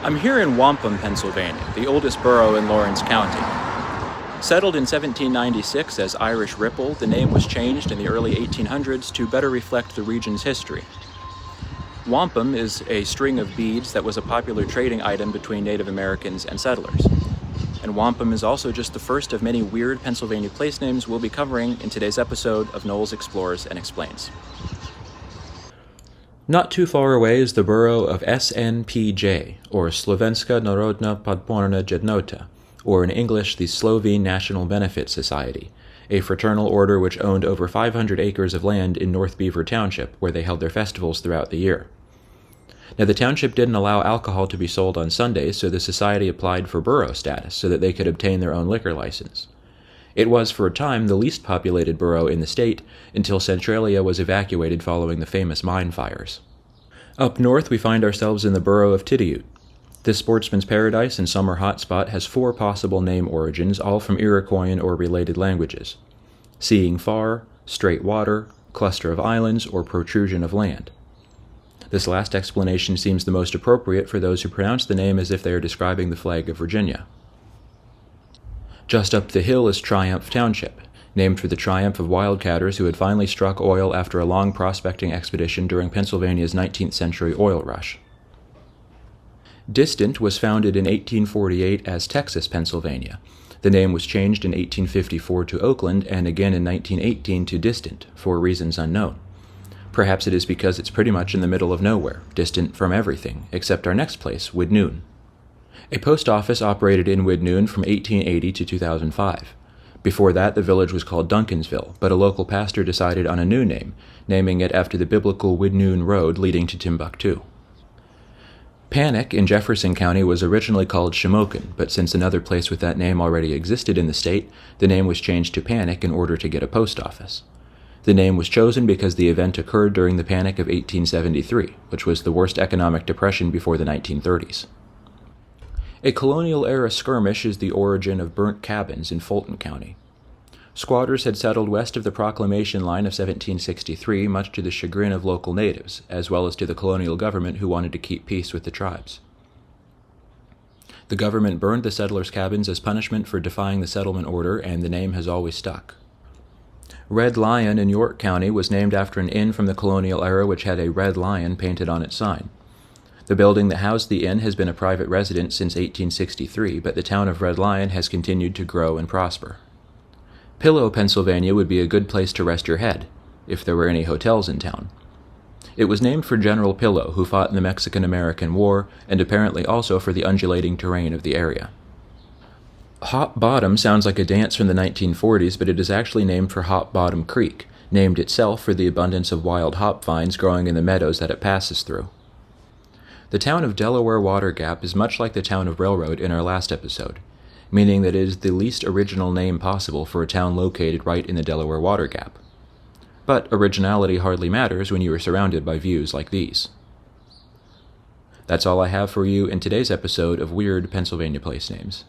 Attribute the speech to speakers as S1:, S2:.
S1: I'm here in Wampum, Pennsylvania, the oldest borough in Lawrence County. Settled in 1796 as Irish Ripple, the name was changed in the early 1800s to better reflect the region's history. Wampum is a string of beads that was a popular trading item between Native Americans and settlers. And Wampum is also just the first of many weird Pennsylvania place names we'll be covering in today's episode of Knowles Explores and Explains. Not too far away is the borough of SNPJ, or Slovenska Narodna Podporna Jednota, or in English, the Slovene National Benefit Society, a fraternal order which owned over 500 acres of land in North Beaver Township, where they held their festivals throughout the year. Now, the township didn't allow alcohol to be sold on Sundays, so the society applied for borough status so that they could obtain their own liquor license. It was, for a time, the least populated borough in the state, until Centralia was evacuated following the famous mine fires. Up north, we find ourselves in the borough of Tidioute. This sportsman's paradise and summer hotspot has 4 possible name origins, all from Iroquoian or related languages: seeing far, straight water, cluster of islands, or protrusion of land. This last explanation seems the most appropriate for those who pronounce the name as if they are describing the flag of Virginia. Just up the hill is Triumph Township, named for the triumph of wildcatters who had finally struck oil after a long prospecting expedition during Pennsylvania's 19th century oil rush. Distant was founded in 1848 as Texas, Pennsylvania. The name was changed in 1854 to Oakland and again in 1918 to Distant, for reasons unknown. Perhaps it is because it's pretty much in the middle of nowhere, distant from everything, except our next place, Widnoon. A post office operated in Widnoon from 1880 to 2005. Before that, the village was called Duncansville, but a local pastor decided on a new name, naming it after the biblical Widnoon Road leading to Timbuktu. Panic in Jefferson County was originally called Shamokin, but since another place with that name already existed in the state, the name was changed to Panic in order to get a post office. The name was chosen because the event occurred during the Panic of 1873, which was the worst economic depression before the 1930s. A colonial-era skirmish is the origin of burnt cabins in Fulton County. Squatters had settled west of the Proclamation Line of 1763, much to the chagrin of local natives, as well as to the colonial government who wanted to keep peace with the tribes. The government burned the settlers' cabins as punishment for defying the settlement order, and the name has always stuck. Red Lion in York County was named after an inn from the colonial era which had a red lion painted on its sign. The building that housed the inn has been a private residence since 1863, but the town of Red Lion has continued to grow and prosper. Pillow, Pennsylvania would be a good place to rest your head, if there were any hotels in town. It was named for General Pillow, who fought in the Mexican-American War, and apparently also for the undulating terrain of the area. Hop Bottom sounds like a dance from the 1940s, but it is actually named for Hop Bottom Creek, named itself for the abundance of wild hop vines growing in the meadows that it passes through. The town of Delaware Water Gap is much like the town of Railroad in our last episode, meaning that it is the least original name possible for a town located right in the Delaware Water Gap. But originality hardly matters when you are surrounded by views like these. That's all I have for you in today's episode of Weird Pennsylvania Place Names.